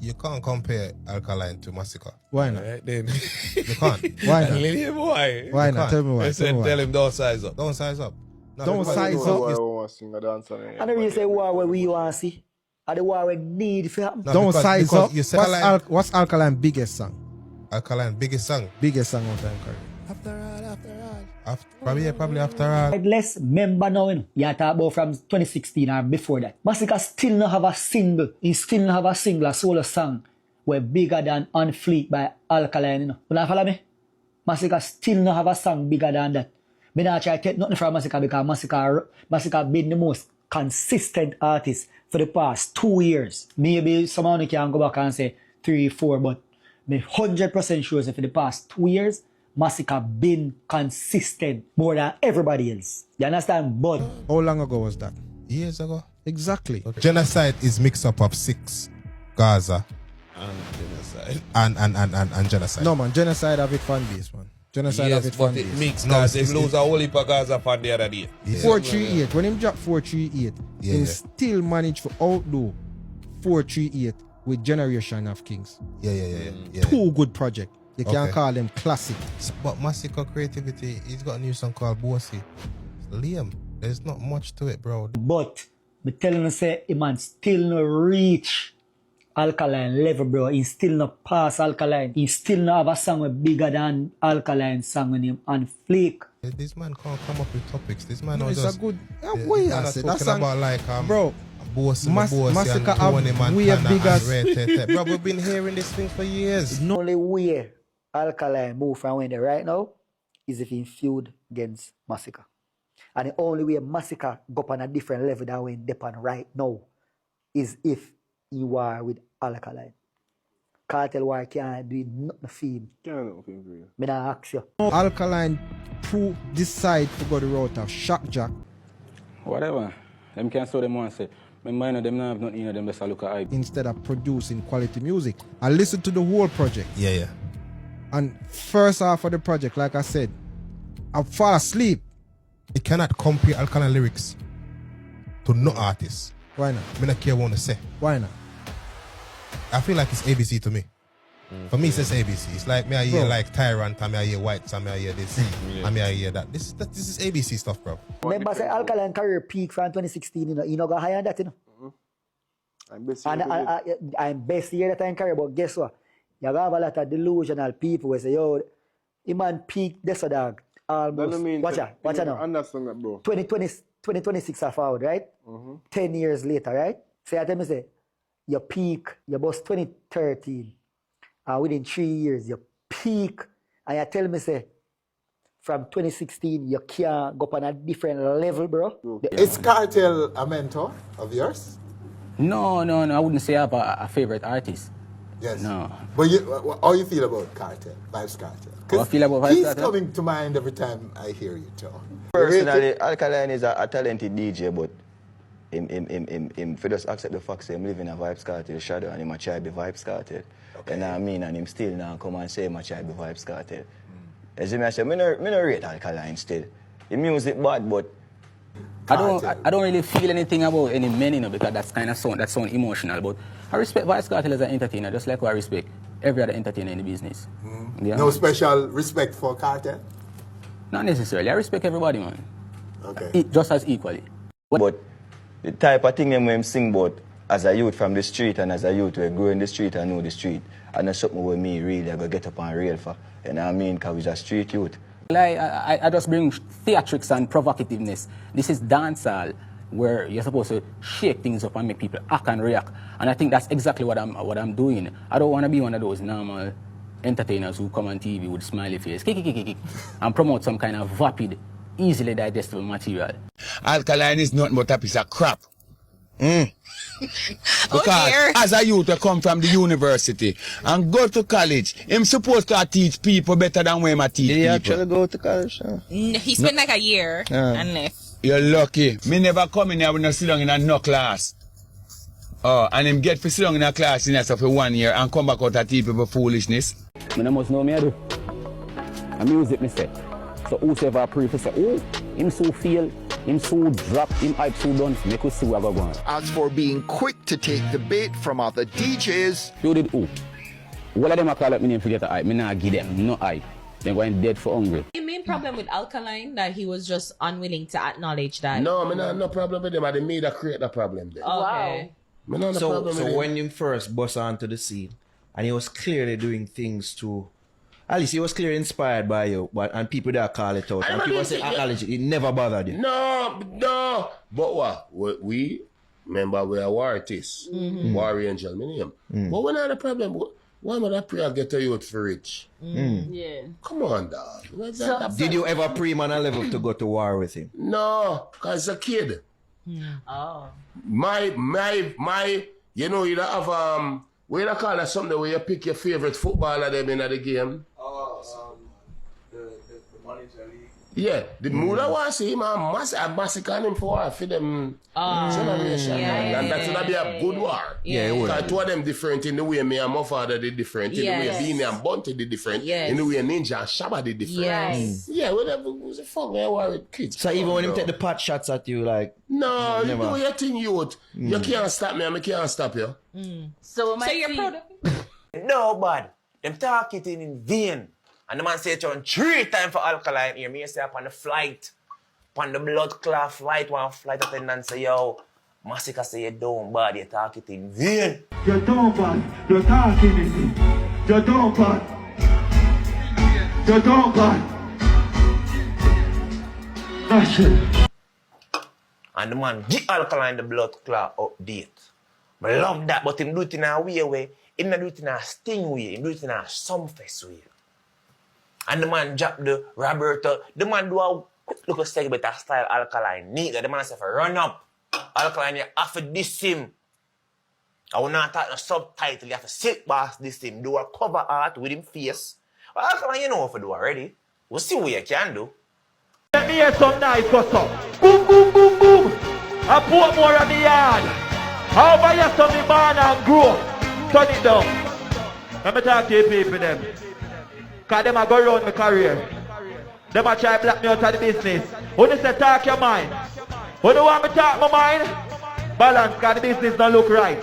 You can't compare Alkaline to Masicka. Why not? Right, then. You can't. Why not? Why? Why not? Tell me why. Tell him don't size up. Don't size up. No, Don't because size you up. know Why we want to sing a dance on it? I never say war where we want to see. Or the war we need for happen. No, Don't because- size because up. you say What's Alkaline biggest song? Alkaline biggest song. Biggest song of time career. Probably after all. Less member now, you know. You talk about from 2016 or before that. Masicka still not have a single. He still not have a single, a solo song where bigger than On Fleek by Alkaline, you know. You not follow me? Masicka still not have a song bigger than that. Me not try to take nothing from Masicka because Masicka been the most consistent artist for the past 2 years. Maybe someone can go back and say 3, 4, but me 100% sure that for the past 2 years, Masicka been consistent more than everybody else. You understand? But How long ago was that? Years ago. Exactly. Okay. Genocide is mix up of 6 Gaza and genocide. No man, genocide have it fan base, man. Genocide have Yes, it fan but it base. mixed. No, Cause it's- they lose a whole heap of Gaza fan the other day. Yeah. 438. When him drop 438, Yeah, him yeah. still managed to outdo 438 with Generation of Kings. Yeah. Two good projects. You can Okay. call them classic. But Masicka creativity, he's got a new song called Bossy. Liam, there's not much to it, bro. me telling you say, a man still not reach Alkaline level, bro. He still not pass Alkaline. He still not have a song with bigger than Alkaline song with him on Fleek. This man can't come up with topics. This man No, knows it's just... a good. Yeah, What you man are say? talking That song, about like bro. Bossy, Masicka have and Tony way Montana bigger- and Red Tete. Bro, we've been hearing this thing for years. The only way Alkaline move from where they right now is if he feud against Masicka. And the only way Masicka go up on a different level than when they on right now is if you are with Alkaline. Cartel war can't do nothing for him. Can't do nothing for you. Me not ask you. Alkaline decide to go the route of Shock Jack Whatever. Them can show them one say. Remember, them not have nothing in them, just look at hype. instead of producing quality music. I listened to the whole project. Yeah. And first half of the project, like I said, I fall asleep. It cannot compare Alkaline lyrics to no artist. Why not? I don't care what to say. Why not? I feel like it's ABC to me. For me, it's just ABC. It's like me I hear Bro. like Tyrant, I hear White, I hear this, I hear that. This is ABC stuff, bro. Remember say Alkaline career peak from 2016, you know got higher than that, you know. I'm best And I'm best year that time career, but guess what? You have a lot of delusional people who say, yo, the man peaked this or dog. Almost. Watch out now. Understand that, bro. 2026 are forward, right? 10 years later, right? Say, I tell me, say, your peak, your boss 2013, and within 3 years, your peak, and you tell me, say, from 2016, you can't go up on a different level, bro. Is Cartel a mentor of yours? No, I wouldn't say I have a favorite artist. Yes. No. But how you feel about Cartel, Vibes Cartel? 'Cause How I feel about Vybz he's Kartel? coming to mind every time I hear you talk. Personally, Alkaline is a talented DJ, but him for just accept the fact that him living a Vybz Kartel shadow and him a try be Vybz Kartel. Okay. You know what I mean? And him still now come and say him a try be Vybz Kartel. As I say, me no rate Alkaline still. The music bad, but I don't really feel anything about any men, you know, because that's kind of sound emotional. But I respect Vybz Kartel as an entertainer, just like I respect every other entertainer in the business. Yeah. No special respect for Cartel? Not necessarily. I respect everybody, man. Okay. Just as equally. But the type of thing them when him sing about as a youth from the street and as a youth we grow in the street and know the street, and that's something with me really I go get up and real for. You know what I mean? Because we're just street youth. Like, I just bring theatrics and provocativeness. This is dancehall, where you're supposed to shake things up and make people act and react. And I think that's exactly what I'm doing. I don't want to be one of those normal entertainers who come on TV with smiley face, kick, and promote some kind of vapid, easily digestible material. Alkaline is nothing but a piece of crap. Because as a youth, I come from the university and go to college. I'm supposed to teach people better than when I teach Did he people. actually go to college? He spent like a year and left. You're lucky. Me never come in here with no sit down in no class. Oh, and him get for sit down in a class in for 1 year and come back out and teach people foolishness. I must know me I do. I music me say. So whosoever pray for say, oh, him so feel Him so drop, him hype so done, make us see what go on. As for being quick to take the bait from other DJs, You did who? All of them a call up me name for get a hype. Me nah give them no hype. They're going dead for hungry. The main problem with Alkaline that he was just unwilling to acknowledge that. No, me nah no problem with them. I made a create the problem there. Okay. Me nah no problem with So them. when him first bust onto the scene, and he was clearly doing things to, at least he was clearly inspired by you, and people that call it out, and people say acknowledge it, it never bothered you. No. But what? We remember we are war artists, war angel, me name. But we not the problem. Why would that prayer get to youth for rich? Yeah. Come on, dog. Did you ever pre-man a level to go to war with him? No, cause a kid. Oh. My, you know, you don't have what you call that something where you pick your favorite footballer them in the game. The manager league. Yeah, the mood I want to see him Masicka him for them generation. And that's gonna be a good war. Yeah, it would. Because two of them different in the way me and my father did different, in the way Beanie and Bunty did different, in the way Ninja and Shabba did different. Yes. Yeah, whatever was the fuck me war with kids. So even when him take the pot shots at you, like no, you never. do your thing, youth. You can't stop me, and I can't stop you. So you're proud of him? No, bad. Them talk it in vain. And the man say it on 3 times for Alkaline here. Me say upon the flight, upon the blood clot flight, one flight attendant say, yo, Masicka say you don't bad, you talk it in vain. You don't bad, you talking it. You don't bad. You don't bad. That's it. And the man give Alkaline the blood clot update. I love that, but him do it in a way where him not do it in a sting way, him do it in a sumfest way. And the man drop the Roberto. The man do a quick little segment of style Alkaline. Neat. The man say, run up. Alkaline, you have to diss him. I will not talk no subtitle. You have to sit boss diss him. Do a cover art with him face. Well, Alkaline, you know what to do already. We'll see what you can do. Let me hear some nice what's up. Boom, boom, boom, boom. I put more on the yard. However you saw me born and grow. Turn it down. Let me talk to you people them. Because them a go around my career. Them a try block me out of the business. When they say talk your mind. When you want me talk my mind, balance because the business don't look right.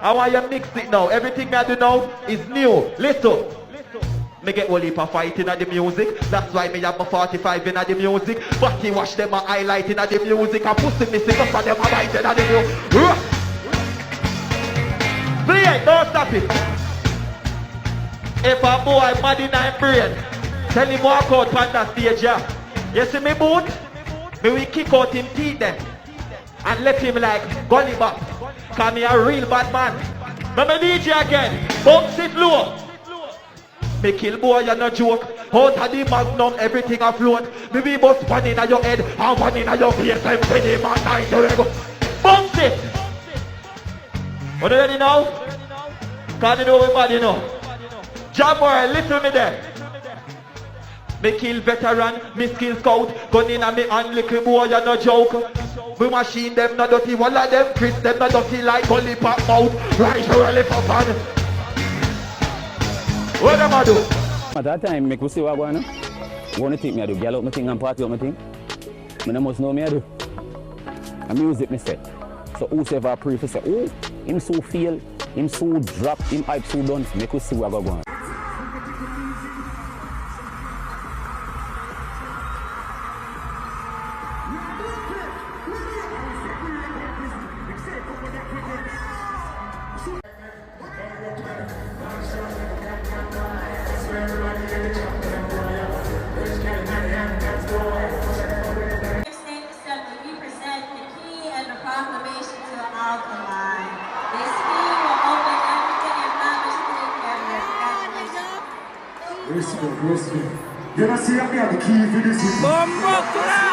I want you mix it now. Everything I do now is new. Listen. Me get whole heap of fighting at the music. That's why me have my 45 in at the music. But he watch them a highlighting at the music. And pussy missing up for them a biting at the music. Play it, don't stop it. If a boy mad in his brain, tell him walk out on that stage, yeah. You see me boot? Me we kick out him teeth them and left him like gully back. Cause me a real bad man. Remember DJ again, bounce it low. Me kill boy, you no joke. Out of the magnum, everything afloat. Me be bust one in your head and one in your face. I'm ready, man, night to go. Bounce it! What are you ready now? Cause you know we bad, you know. Jabber, listen me there. Me kill veteran, me skill scout. Gun in a me hand, little boy, you no joke. We machine them no dirty, one of them Chris them no dirty like gully pop mouth. Right, really for fun. What am I do? At that time, make we see what going on. Wanna think me I do? Girl out my thing and party out my thing. Me no must know me I do. And music me say. So whosoever pray for say, oh, him so feel, him so drop, him hype so done. Make we see what going on. You don't see me have the key for this.